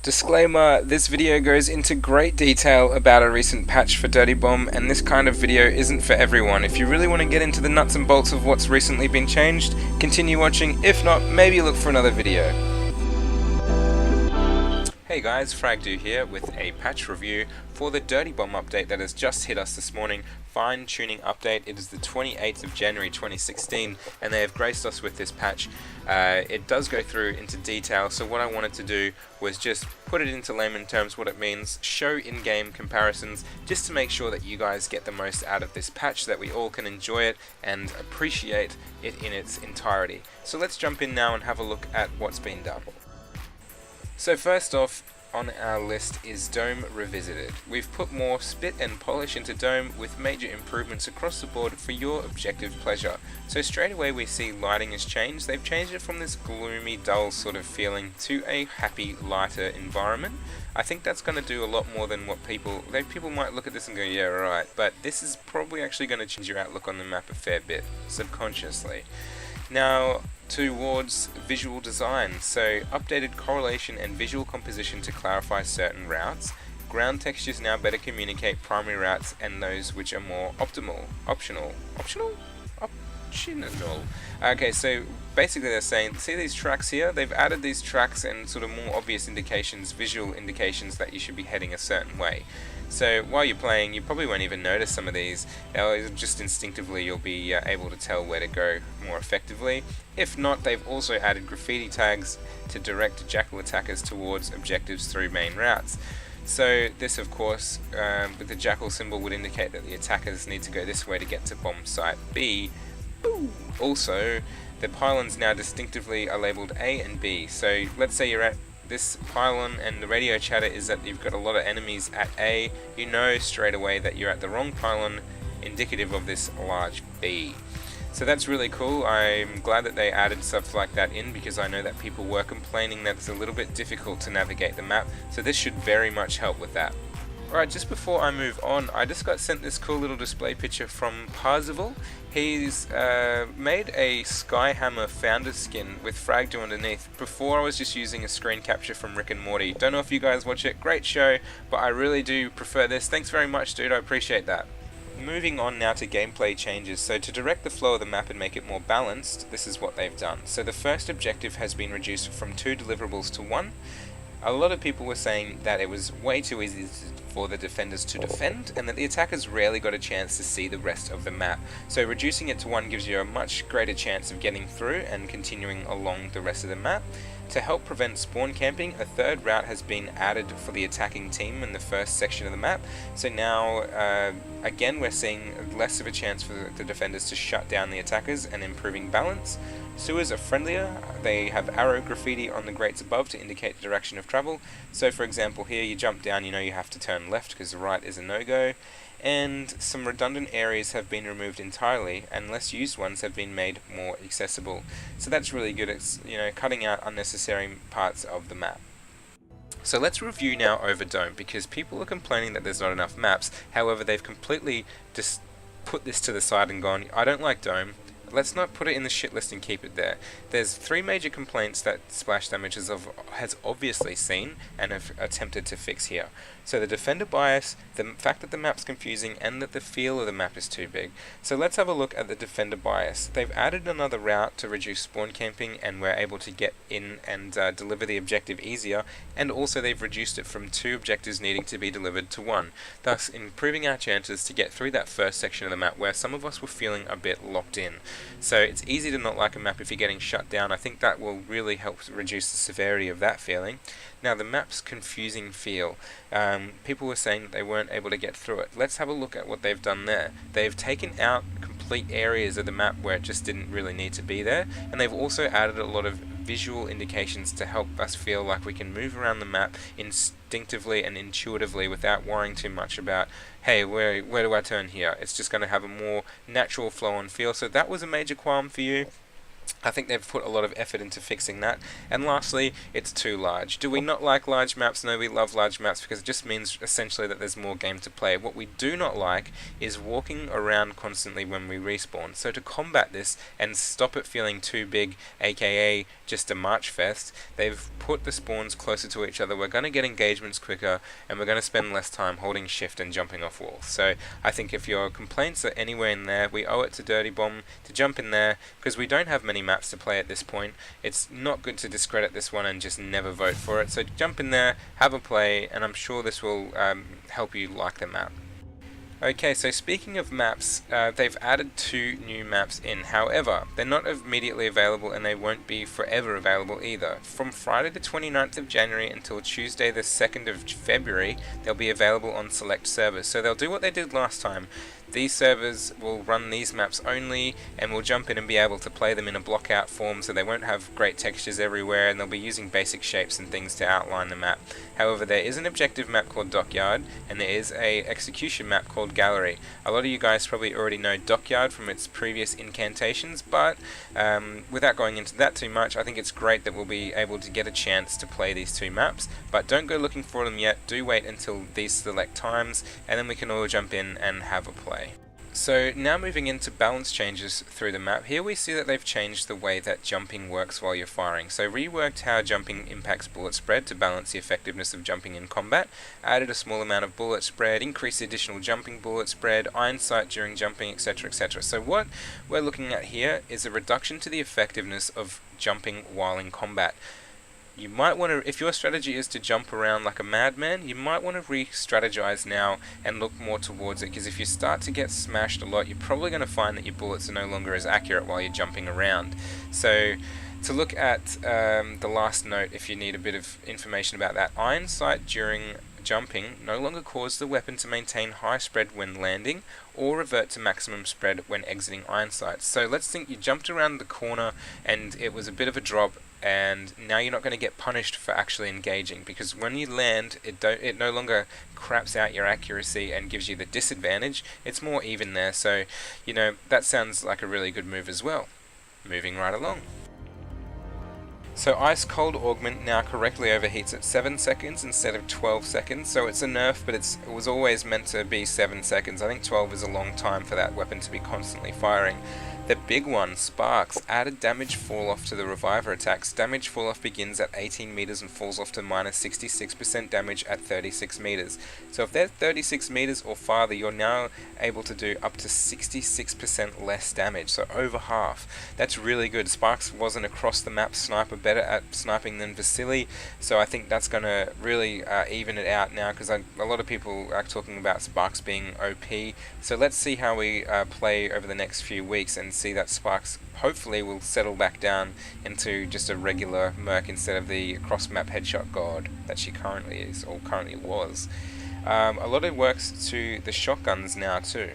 Disclaimer, this video goes into great detail about a recent patch for Dirty Bomb, and this kind of video isn't for everyone. If you really want to get into the nuts and bolts of what's recently been changed, continue watching. If not, maybe look for another video. Hey guys, Frag here with a patch review for the Dirty Bomb update that has just hit us this morning. Fine tuning update. It is the 28th of January 2016 and they have graced us with this patch. It does go through into detail, so what I wanted to do was just put it into layman terms what it means, show in-game comparisons, just to make sure that you guys get the most out of this patch, so that we all can enjoy it and appreciate it in its entirety. So let's jump in now and have a look at what's been done. So first off on our list is Dome Revisited. We've put more spit and polish into Dome with major improvements across the board for your objective pleasure. So straight away we see lighting has changed. They've changed it from this gloomy, dull sort of feeling to a happy, lighter environment. I think that's going to do a lot more than what people might look at this and go, yeah, right, but this is probably actually going to change your outlook on the map a fair bit, subconsciously. Now, towards visual design, so updated correlation and visual composition to clarify certain routes. Ground textures now better communicate primary routes and those which are more optional. Okay, so basically they're saying, see these tracks here? They've added these tracks and sort of more obvious indications, visual indications that you should be heading a certain way. So while you're playing, you probably won't even notice some of these. Just instinctively you'll be able to tell where to go more effectively. If not, they've also added graffiti tags to direct jackal attackers towards objectives through main routes. So this, of course, with the jackal symbol, would indicate that the attackers need to go this way to get to bomb site B. Also, the pylons now distinctively are labelled A and B. So let's say you're at this pylon and the radio chatter is that you've got a lot of enemies at A. You know straight away that you're at the wrong pylon, indicative of this large B. So that's really cool. I'm glad that they added stuff like that in, because I know that people were complaining that it's a little bit difficult to navigate the map, so this should very much help with that. Alright, just before I move on, I just got sent this cool little display picture from Parzival. He's made a Skyhammer founder skin with Frag underneath. Before I was just using a screen capture from Rick and Morty. Don't know if you guys watch it, great show, but I really do prefer this. Thanks very much, dude, I appreciate that. Moving on now to gameplay changes. So to direct the flow of the map and make it more balanced, this is what they've done. So the first objective has been reduced from 2 deliverables to 1. A lot of people were saying that it was way too easy for the defenders to defend, and that the attackers rarely got a chance to see the rest of the map. So reducing it to 1 gives you a much greater chance of getting through and continuing along the rest of the map. To help prevent spawn camping, a third route has been added for the attacking team in the first section of the map. So now, again, we're seeing less of a chance for the defenders to shut down the attackers and improving balance. Sewers are friendlier. They have arrow graffiti on the grates above to indicate the direction of travel. So for example here, you jump down, you know you have to turn left because the right is a no-go. And some redundant areas have been removed entirely, and less used ones have been made more accessible. So that's really good. It's, you know, cutting out unnecessary parts of the map. So let's review now over Dome, because people are complaining that there's not enough maps. However, they've completely just put this to the side and gone, I don't like Dome. Let's not put it in the shit list and keep it there. There's 3 major complaints that Splash Damage has obviously seen and have attempted to fix here. So the defender bias, the fact that the map's confusing, and that the feel of the map is too big. So let's have a look at the defender bias. They've added another route to reduce spawn camping, and we're able to get in and deliver the objective easier, and also they've reduced it from 2 objectives needing to be delivered to 1, thus improving our chances to get through that first section of the map where some of us were feeling a bit locked in. So it's easy to not like a map if you're getting shut down. I think that will really help reduce the severity of that feeling. Now the map's confusing feel. People were saying that they weren't able to get through it. Let's have a look at what they've done there. They've taken out complete areas of the map where it just didn't really need to be there, and they've also added a lot of visual indications to help us feel like we can move around the map instinctively and intuitively without worrying too much about, hey, where do I turn here? It's just going to have a more natural flow and feel. So that was a major qualm for you. I think they've put a lot of effort into fixing that. And lastly, it's too large. Do we not like large maps? No, we love large maps because it just means essentially that there's more game to play. What we do not like is walking around constantly when we respawn. So to combat this and stop it feeling too big, aka just a March Fest, they've put the spawns closer to each other. We're going to get engagements quicker, and we're going to spend less time holding shift and jumping off walls. So I think if your complaints are anywhere in there, we owe it to Dirty Bomb to jump in there, because we don't have many maps to play at this point. It's not good to discredit this one and just never vote for it. So jump in there, have a play, and I'm sure this will help you like the map. Okay, so speaking of maps, they've added 2 new maps in. However, they're not immediately available, and they won't be forever available either. From Friday the 29th of January until Tuesday the 2nd of February, they'll be available on select servers. So they'll do what they did last time. These servers will run these maps only, and we'll jump in and be able to play them in a blockout form, so they won't have great textures everywhere, and they'll be using basic shapes and things to outline the map. However, there is an objective map called Dockyard, and there is a execution map called Gallery. A lot of you guys probably already know Dockyard from its previous incantations, but without going into that too much, I think it's great that we'll be able to get a chance to play these 2 maps. But don't go looking for them yet, do wait until these select times, and then we can all jump in and have a play. So now moving into balance changes through the map, here we see that they've changed the way that jumping works while you're firing. So reworked how jumping impacts bullet spread to balance the effectiveness of jumping in combat, added a small amount of bullet spread, increased the additional jumping bullet spread, iron sight during jumping, etc, etc. So what we're looking at here is a reduction to the effectiveness of jumping while in combat. You might want to, if your strategy is to jump around like a madman, you might want to re-strategize now and look more towards it, because if you start to get smashed a lot, you're probably going to find that your bullets are no longer as accurate while you're jumping around. So to look at the last note, if you need a bit of information about that, iron sight during jumping no longer cause the weapon to maintain high spread when landing or revert to maximum spread when exiting iron sight. So let's think you jumped around the corner and it was a bit of a drop, and now you're not going to get punished for actually engaging, because when you land, it no longer craps out your accuracy and gives you the disadvantage. It's more even there, so that sounds like a really good move as well. Moving right along. So Ice Cold Augment now correctly overheats at 7 seconds instead of 12 seconds, so it's a nerf, but it was always meant to be 7 seconds. I think 12 is a long time for that weapon to be constantly firing. The big one, Sparks, added damage fall off to the reviver attacks. Damage fall off begins at 18 meters and falls off to minus 66% damage at 36 meters. So if they're 36 meters or farther, you're now able to do up to 66% less damage, so over half. That's really good. Sparks was an across the map sniper, better at sniping than Vasily, so I think that's going to really even it out now, because a lot of people are talking about Sparks being OP. So let's see how we play over the next few weeks and see that Sparks hopefully will settle back down into just a regular merc instead of the cross-map headshot god that she currently is, or currently was. A lot of it works to the shotguns now too.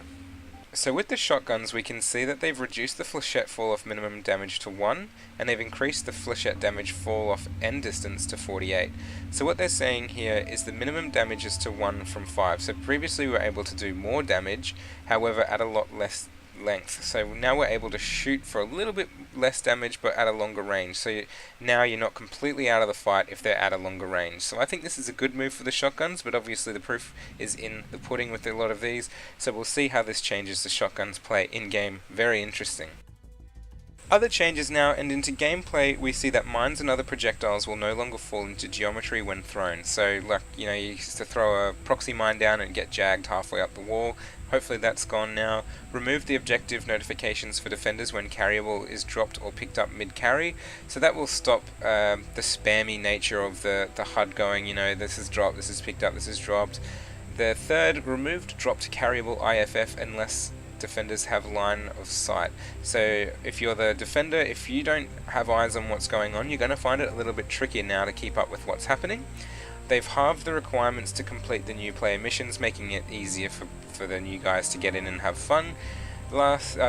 So with the shotguns, we can see that they've reduced the flechette fall-off minimum damage to 1, and they've increased the flechette damage fall-off end distance to 48. So what they're saying here is the minimum damage is to 1 from 5. So previously we were able to do more damage, however at a lot less length. So now we're able to shoot for a little bit less damage but at a longer range. So now you're not completely out of the fight if they're at a longer range. So I think this is a good move for the shotguns, but obviously the proof is in the pudding with a lot of these. So we'll see how this changes the shotguns play in game. Very interesting. Other changes now, and into gameplay we see that mines and other projectiles will no longer fall into geometry when thrown. So like, you used to throw a proxy mine down and get jagged halfway up the wall. Hopefully that's gone now. Remove the objective notifications for defenders when carryable is dropped or picked up mid-carry. So that will stop the spammy nature of the HUD going, this is dropped, this is picked up, this is dropped. The third, removed dropped carryable IFF unless defenders have line of sight. So if you're the defender, if you don't have eyes on what's going on, you're going to find it a little bit trickier now to keep up with what's happening. They've halved the requirements to complete the new player missions, making it easier for the new guys to get in and have fun.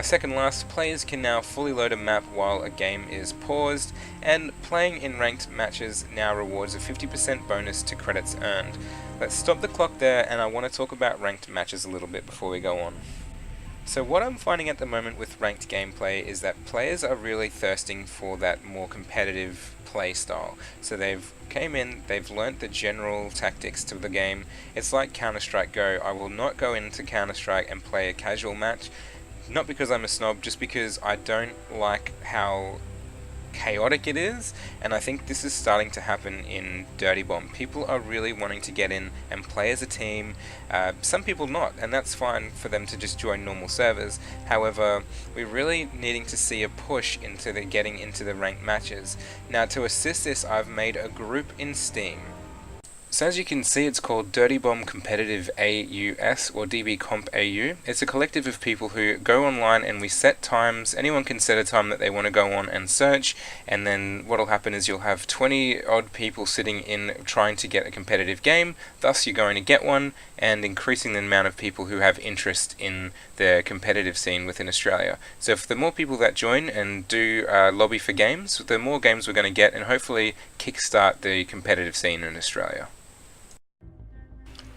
Second last, players can now fully load a map while a game is paused, and playing in ranked matches now rewards a 50% bonus to credits earned. Let's stop the clock there, and I want to talk about ranked matches a little bit before we go on. So what I'm finding at the moment with ranked gameplay is that players are really thirsting for that more competitive play style. So they've came in, they've learnt the general tactics to the game. It's like Counter-Strike Go. I will not go into Counter-Strike and play a casual match, not because I'm a snob, just because I don't like how chaotic it is, and I think this is starting to happen in Dirty Bomb. People are really wanting to get in and play as a team. Some people not, and that's fine for them to just join normal servers. However, we're really needing to see a push into the getting into the ranked matches. Now, to assist this, I've made a group in Steam. So as you can see, it's called Dirty Bomb Competitive AUS, or DB Comp AU. It's a collective of people who go online and we set times. Anyone can set a time that they want to go on and search, and then what'll happen is you'll have 20 odd people sitting in trying to get a competitive game. Thus you're going to get one, and increasing the amount of people who have interest in the competitive scene within Australia. So if the more people that join and do lobby for games, the more games we're going to get, and hopefully kickstart the competitive scene in Australia.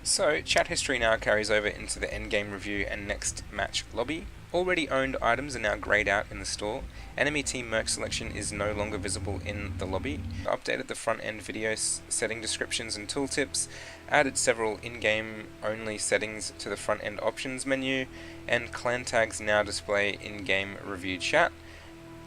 So, chat history now carries over into the endgame review and next match lobby. Already owned items are now greyed out in the store. Enemy team merc selection is no longer visible in the lobby. Updated the front end video setting descriptions and tooltips. Added several in-game only settings to the front end options menu. And clan tags now display in-game review chat.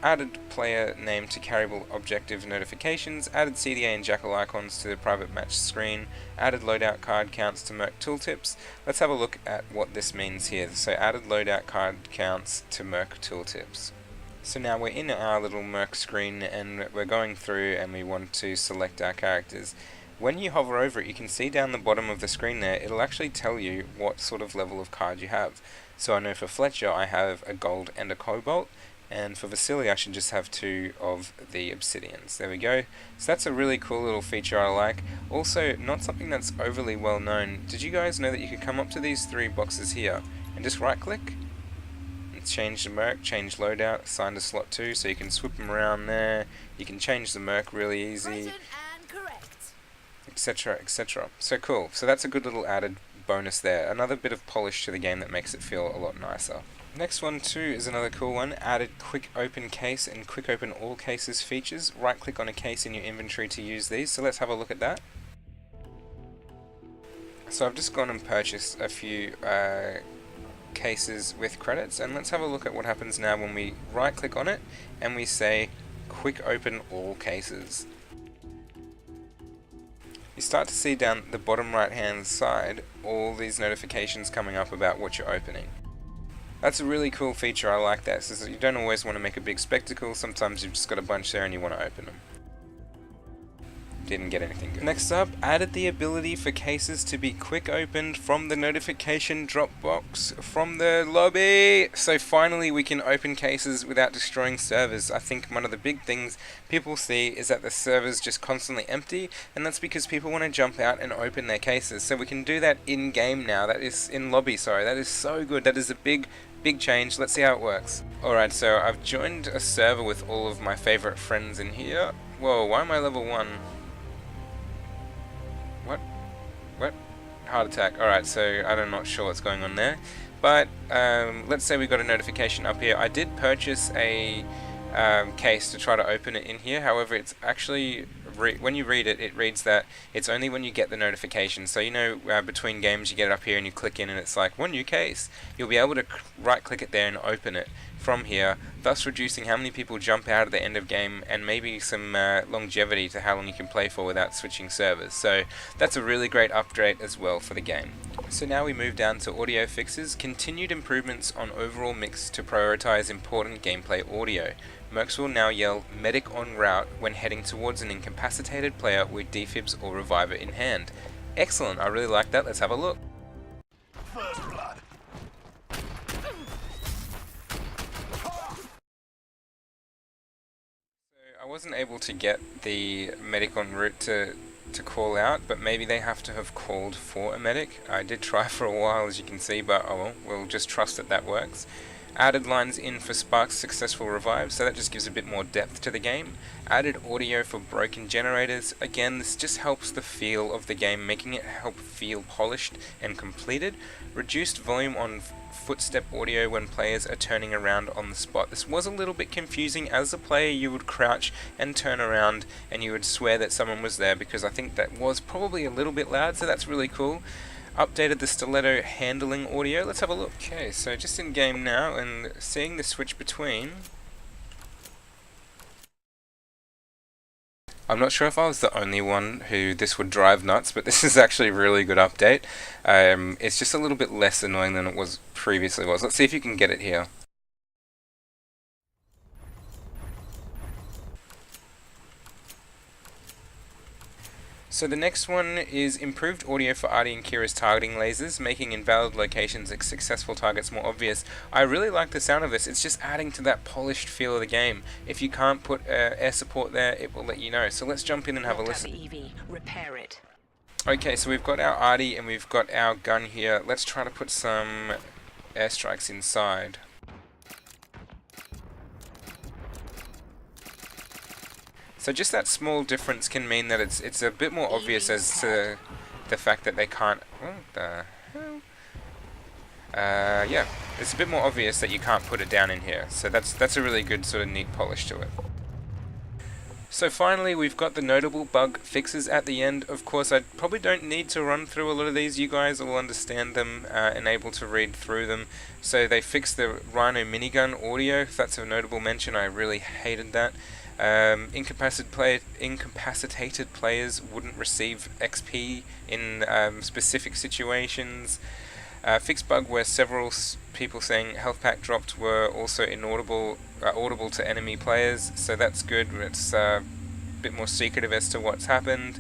Added player name to carryable objective notifications, added CDA and jackal icons to the private match screen, added loadout card counts to merc tooltips. Let's have a look at what this means here. So added loadout card counts to merc tooltips. So now we're in our little merc screen and we're going through and we want to select our characters. When you hover over it, you can see down the bottom of the screen there, it'll actually tell you what sort of level of card you have. So I know for Fletcher I have a gold and a cobalt, and for Vasily I should just have 2 of the obsidians. There we go. So that's a really cool little feature I like. Also, not something that's overly well known. Did you guys know that you could come up to these 3 boxes here and just right click and change the merc, change loadout, assign to slot 2, so you can swip them around there. You can change the merc really easy, etc, etc. So cool. So that's a good little added bonus there. Another bit of polish to the game that makes it feel a lot nicer. Next one too is another cool one. Added quick open case and quick open all cases features. Right click on a case in your inventory to use these. So let's have a look at that. So I've just gone and purchased a few cases with credits, and let's have a look at what happens now when we right click on it and we say quick open all cases. You start to see down the bottom right hand side all these notifications coming up about what you're opening. That's a really cool feature, I like that, so you don't always want to make a big spectacle, sometimes you've just got a bunch there and you want to open them. Didn't get anything good. Next up, added the ability for cases to be quick opened from the notification drop box from the lobby. So finally we can open cases without destroying servers. I think one of the big things people see is that the server's just constantly empty, and that's because people want to jump out and open their cases. So we can do that in game now, that is in lobby, sorry. That is so good, that is a big change. Let's see how it works. Alright, so I've joined a server with all of my favorite friends in here. Whoa, why am I level 1? What? Heart attack. Alright, so I'm not sure what's going on there. But let's say we got a notification up here. I did purchase a case to try to open it in here. However, it's actually, when you read it, it reads that it's only when you get the notification. So you know, between games you get it up here and you click in and it's like, one new case. You'll be able to right click it there and open it from here, thus reducing how many people jump out at the end of game, and maybe some longevity to how long you can play for without switching servers. So that's a really great update as well for the game. So now we move down to audio fixes. Continued improvements on overall mix to prioritize important gameplay audio. Mercs will now yell medic en route when heading towards an incapacitated player with defibs or reviver in hand. Excellent, I really like that. Let's have a look. First blood. I wasn't able to get the medic en route to call out, but maybe they have to have called for a medic. I did try for a while, as you can see, but oh well, we'll just trust that that works. Added lines in for Spark's successful revive, so that just gives a bit more depth to the game. Added audio for broken generators. Again, this just helps the feel of the game, making it help feel polished and completed. Reduced volume on footstep audio when players are turning around on the spot. This was a little bit confusing. As a player, you would crouch and turn around and you would swear that someone was there, because I think that was probably a little bit loud, so that's really cool. Updated the stiletto handling audio. Let's have a look. Okay, so just in game now and seeing the switch between. I'm not sure if I was the only one who this would drive nuts, but this is actually a really good update. It's just a little bit less annoying than it was previously was. Let's see if you can get it here. So the next one is improved audio for Artie and Kira's targeting lasers, making invalid locations and successful targets more obvious. I really like the sound of this. It's just adding to that polished feel of the game. If you can't put air support there, it will let you know. So let's jump in and have a listen. Repair it. Okay, so we've got our Artie and we've got our gun here. Let's try to put some airstrikes inside. So just that small difference can mean that it's a bit more obvious as to the fact that they can't. What the hell? Yeah, it's a bit more obvious that you can't put it down in here. So that's a really good sort of neat polish to it. So finally, we've got the notable bug fixes at the end. Of course, I probably don't need to run through a lot of these. You guys will understand them and able to read through them. So they fixed the Rhino minigun audio. That's a notable mention. I really hated that. Incapacitated players wouldn't receive XP in specific situations. Fixed bug where several people saying health pack dropped were also audible to enemy players, so that's good. It's a bit more secretive as to what's happened.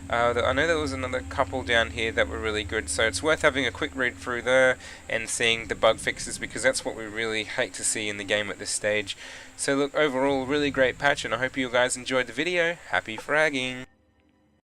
I know there was another couple down here that were really good, so it's worth having a quick read through there and seeing the bug fixes, because that's what we really hate to see in the game at this stage. So look, overall, really great patch, and I hope you guys enjoyed the video. Happy fragging!